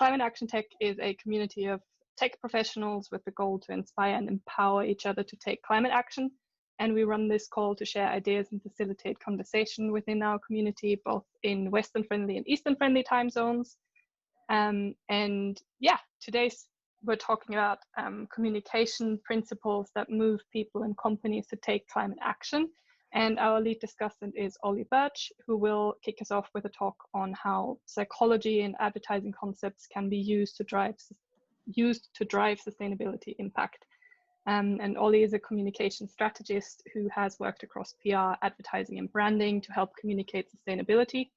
ClimateAction.tech is a community of tech professionals with the goal to inspire and empower each other to take climate action. And we run this call to share ideas and facilitate conversation within our community, both in Western friendly and Eastern friendly time zones. And yeah, we're talking about communication principles that move people and companies to take climate action. And our lead discussant is Ollie Burch, who will kick us off with a talk on how psychology and advertising concepts can be used to drive sustainability impact. And Ollie is a communication strategist who has worked across PR, advertising, and branding to help communicate sustainability.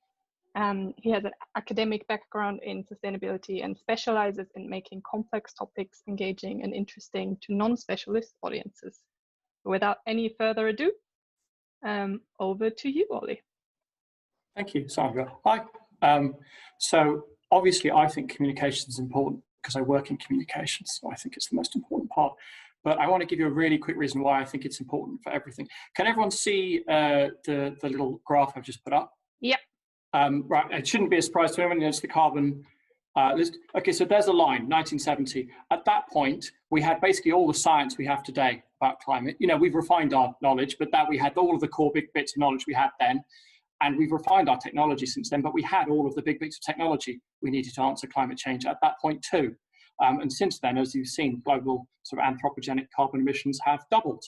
He has an academic background in sustainability and specializes in making complex topics engaging and interesting to non-specialist audiences. Without any further ado, over to you, Ollie. Thank you, Sandra. Hi. So obviously I think communication is important because I work in communications, so I think it's the most important part. But I want to give you a really quick reason why I think it's important for everything. Can everyone see the little graph I've just put up? Yep. Right, it shouldn't be a surprise to anyone. It's the carbon list. Okay, so there's a line, 1970. At that point, we had basically all the science we have today about climate. You know, we've refined our knowledge, but that we had all of the core big bits of knowledge we had then. And we've refined our technology since then, but we had all of the big bits of technology we needed to answer climate change at that point too. And since then, as you've seen, global sort of anthropogenic carbon emissions have doubled.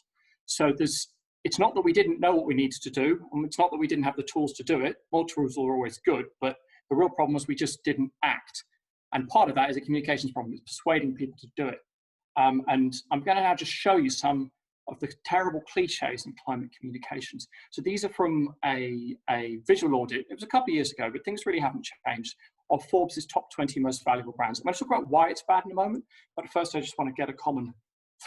So it's not that we didn't know what we needed to do, and it's not that we didn't have the tools to do it. More tools are always good, but the real problem was we just didn't act. And part of that is a communications problem. It's persuading people to do it. And I'm going to now just show you some of the terrible cliches in climate communications. So these are from a visual audit. It was a couple of years ago, but things really haven't changed, of Forbes' top 20 most valuable brands. I'm going to talk about why it's bad in a moment, but first I just want to get a common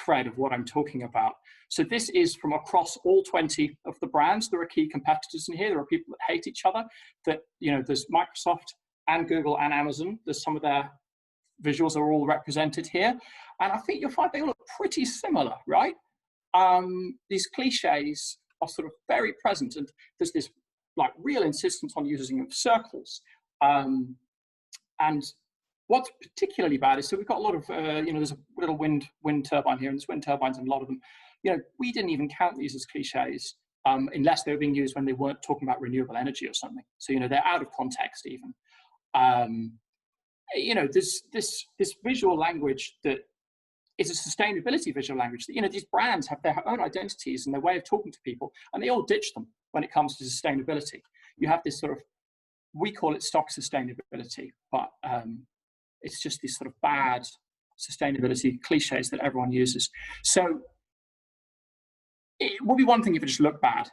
thread of what I'm talking about. So this is from across all 20 of the brands. There are key competitors in here. There are people that hate each other. That, you know, there's Microsoft and Google and Amazon. There's some of their visuals are all represented here. And I think you'll find they all look pretty similar, right? These cliches are sort of very present, and there's this like real insistence on using of circles. And what's particularly bad is, so we've got a lot of, you know, there's a little wind turbine here, and there's wind turbines and a lot of them. You know, we didn't even count these as cliches unless they were being used when they weren't talking about renewable energy or something. So, you know, they're out of context even. You know, this visual language that is a sustainability visual language that, you know, these brands have their own identities and their way of talking to people, and they all ditch them when it comes to sustainability. You have this sort of, we call it stock sustainability, but it's just these sort of bad sustainability cliches that everyone uses. So it would be one thing if it just looked bad,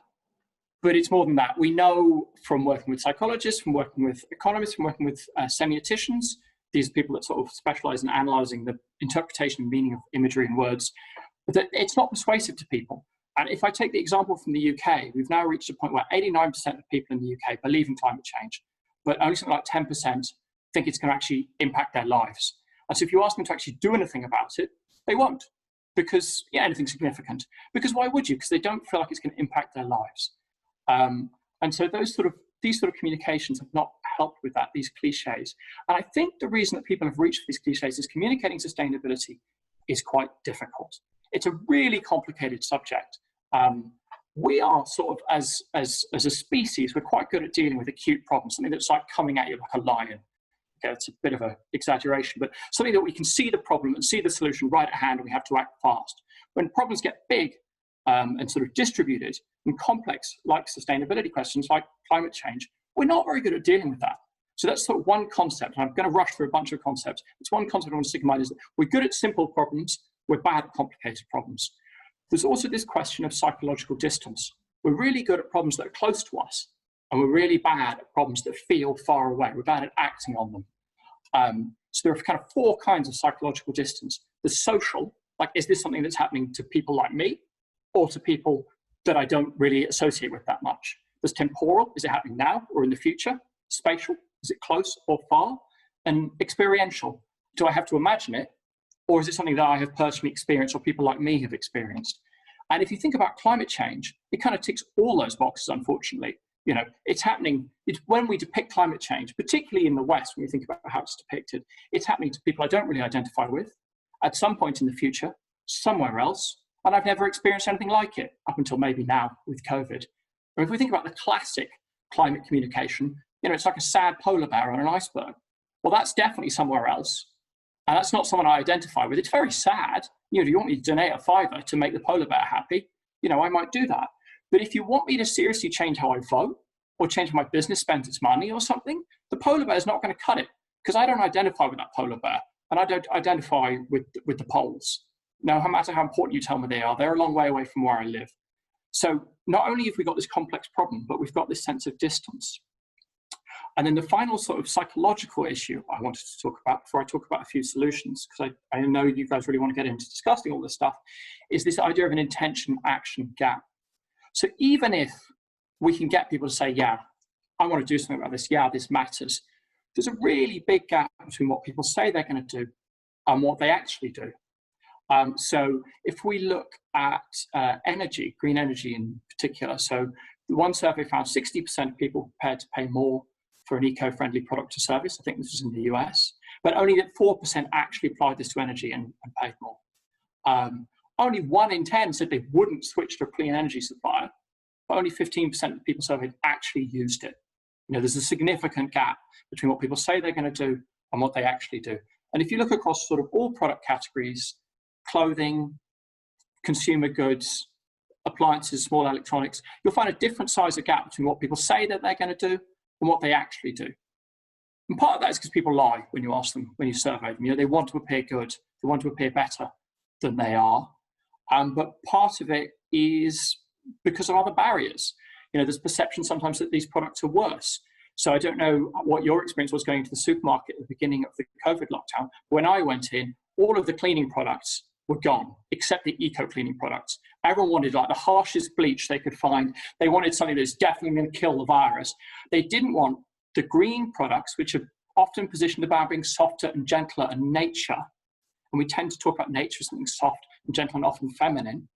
but it's more than that. We know from working with psychologists, from working with economists, from working with semioticians, these people that sort of specialize in analyzing the interpretation and meaning of imagery and words, that it's not persuasive to people. And if I take the example from the UK, we've now reached a point where 89% of people in the UK believe in climate change, but only something like 10% think it's going to actually impact their lives. And so if you ask them to actually do anything about it, they won't, because, yeah, anything significant. Because why would you? Because they don't feel like it's going to impact their lives. And so these sort of communications have not helped with that, these cliches. And I think the reason that people have reached for these cliches is communicating sustainability is quite difficult. It's a really complicated subject. We are sort of, as a species, we're quite good at dealing with acute problems, something that's like coming at you like a lion. Okay, it's a bit of an exaggeration, but something that we can see the problem and see the solution right at hand, and we have to act fast. When problems get big and sort of distributed and complex, like sustainability questions, like climate change, we're not very good at dealing with that. So that's sort of one concept, and I'm going to rush through a bunch of concepts. It's one concept I want to stick in mind, is that we're good at simple problems, we're bad at complicated problems. There's also this question of psychological distance. We're really good at problems that are close to us, and we're really bad at problems that feel far away. We're bad at acting on them. So there are kind of four kinds of psychological distance. The social, like, is this something that's happening to people like me, or to people that I don't really associate with that much? There's temporal, is it happening now or in the future? Spatial, is it close or far? And experiential, do I have to imagine it, or is it something that I have personally experienced or people like me have experienced? And if you think about climate change, it kind of ticks all those boxes, unfortunately. You know, it's happening. It's when we depict climate change, particularly in the West, when we think about how it's depicted, it's happening to people I don't really identify with at some point in the future, somewhere else. And I've never experienced anything like it up until maybe now with COVID. Or if we think about the classic climate communication, you know, it's like a sad polar bear on an iceberg. Well, that's definitely somewhere else. And that's not someone I identify with. It's very sad. You know, do you want me to donate a $5 to make the polar bear happy? You know, I might do that. But if you want me to seriously change how I vote or change how my business spends its money or something, the polar bear is not going to cut it, because I don't identify with that polar bear and I don't identify with the poles. No matter how important you tell me they are, they're a long way away from where I live. So not only have we got this complex problem, but we've got this sense of distance. And then the final sort of psychological issue I wanted to talk about before I talk about a few solutions, because I know you guys really want to get into discussing all this stuff, is this idea of an intention-action gap. So even if we can get people to say, yeah, I want to do something about this, yeah, this matters, there's a really big gap between what people say they're going to do and what they actually do. So if we look at energy, green energy in particular, so the one survey found 60% of people prepared to pay more for an eco-friendly product or service. I think this was in the US, but only that 4% actually applied this to energy and paid more. Only 1 in 10 said they wouldn't switch to a clean energy supplier, but only 15% of people surveyed actually used it. You know, there's a significant gap between what people say they're going to do and what they actually do. And if you look across sort of all product categories, clothing, consumer goods, appliances, small electronics, you'll find a different size of gap between what people say that they're going to do and what they actually do. And part of that is because people lie when you ask them, when you survey them. You know, they want to appear good, they want to appear better than they are. But part of it is because of other barriers. You know, there's perception sometimes that these products are worse. So I don't know what your experience was going to the supermarket at the beginning of the COVID lockdown. When I went in, all of the cleaning products were gone, except the eco-cleaning products. Everyone wanted like the harshest bleach they could find. They wanted something that's definitely going to kill the virus. They didn't want the green products, which are often positioned about being softer and gentler and nature. And we tend to talk about nature as something soft and gentle and often feminine.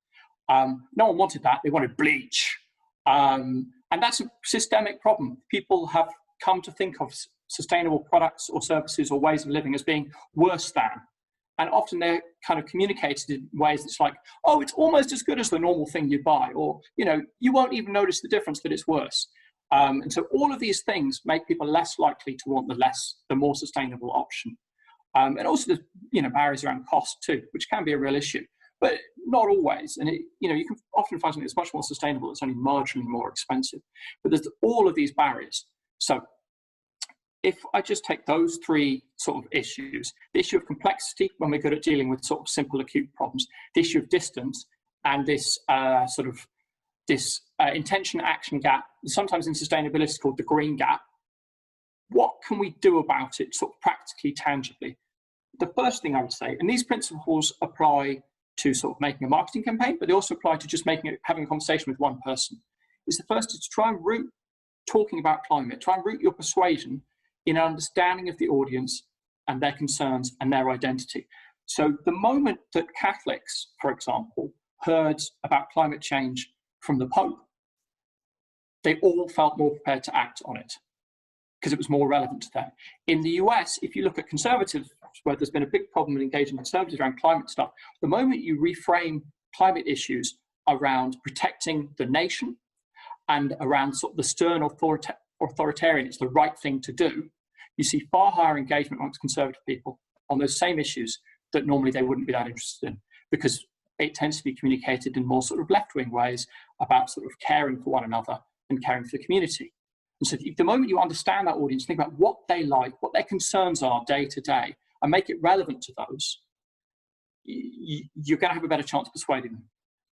No one wanted that. They wanted bleach. And that's a systemic problem. People have come to think of sustainable products or services or ways of living as being worse than. And often they're kind of communicated in ways that's like, oh, it's almost as good as the normal thing you buy, or, you know, you won't even notice the difference that it's worse. And so all of these things make people less likely to want the more sustainable option. And also the, you know, barriers around cost too, which can be a real issue, but not always. And it, you know, you can often find something that's much more sustainable that's only marginally more expensive. But there's all of these barriers. So if I just take those three sort of issues, the issue of complexity when we're good at dealing with sort of simple acute problems, the issue of distance, and this intention-action gap, sometimes in sustainability it's called the green gap, what can we do about it sort of practically, tangibly? The first thing I would say, and these principles apply to sort of making a marketing campaign, but they also apply to just having a conversation with one person, is the first is to try and root talking about climate, try and root your persuasion in an understanding of the audience and their concerns and their identity. So the moment that Catholics, for example, heard about climate change from the Pope, they all felt more prepared to act on it because it was more relevant to them. In the US, if you look at conservatives, where there's been a big problem in engaging conservatives around climate stuff, the moment you reframe climate issues around protecting the nation and around sort of the stern authoritarian, it's the right thing to do, you see far higher engagement amongst conservative people on those same issues that normally they wouldn't be that interested in, because it tends to be communicated in more sort of left-wing ways about sort of caring for one another and caring for the community. And so the moment you understand that audience, think about what they like, what their concerns are day to day, and make it relevant to those, you're going to have a better chance of persuading them.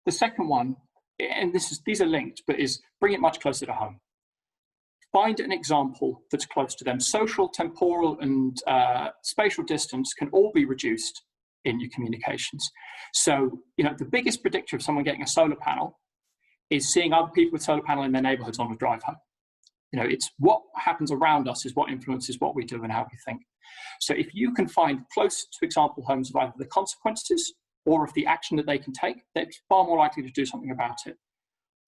The second one, and these are linked, but is bring it much closer to home. Find an example that's close to them. Social, temporal, and spatial distance can all be reduced in your communications. So, you know, the biggest predictor of someone getting a solar panel is seeing other people with solar panel in their neighborhoods on the drive home. You know, it's what happens around us is what influences what we do and how we think. So if you can find close to example homes of either the consequences or of the action that they can take, they're far more likely to do something about it.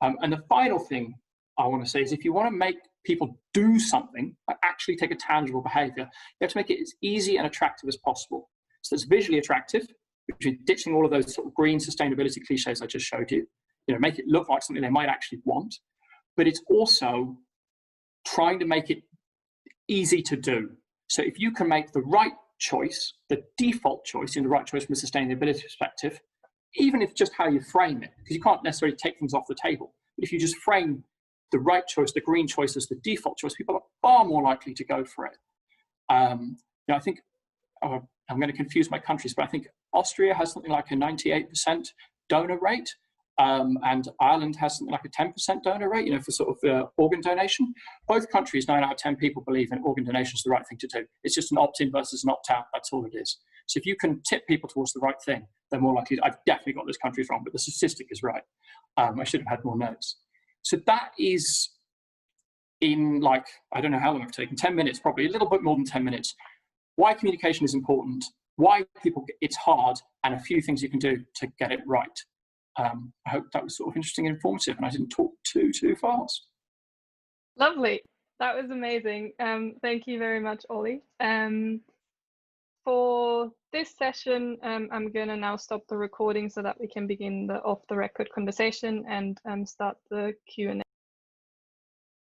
And the final thing I want to say is if you want to make people do something, like actually take a tangible behavior, you have to make it as easy and attractive as possible. So it's visually attractive, which is ditching all of those sort of green sustainability cliches I just showed you. You know, make it look like something they might actually want. But it's also trying to make it easy to do. So if you can make the right choice, the default choice, in the right choice from a sustainability perspective, even if just how you frame it, because you can't necessarily take things off the table. But if you just frame the right choice, the green choice as the default choice, people are far more likely to go for it. You know, I think, I'm going to confuse my countries, but I think Austria has something like a 98% donor rate, and Ireland has something like a 10% donor rate, you know, for sort of organ donation. Both countries, 9 out of 10 people believe in organ donation is the right thing to do. It's just an opt-in versus an opt-out, that's all it is. So if you can tip people towards the right thing, they're more likely, I've definitely got those countries wrong, but the statistic is right. I should have had more notes. So that is in like, I don't know how long I've taken, 10 minutes, probably a little bit more than 10 minutes. Why communication is important, why people, it's hard, and a few things you can do to get it right. I hope that was sort of interesting and informative, and I didn't talk too fast. Lovely. That was amazing. Thank you very much, Ollie. For this session, I'm going to now stop the recording so that we can begin the off-the-record conversation and start the Q&A.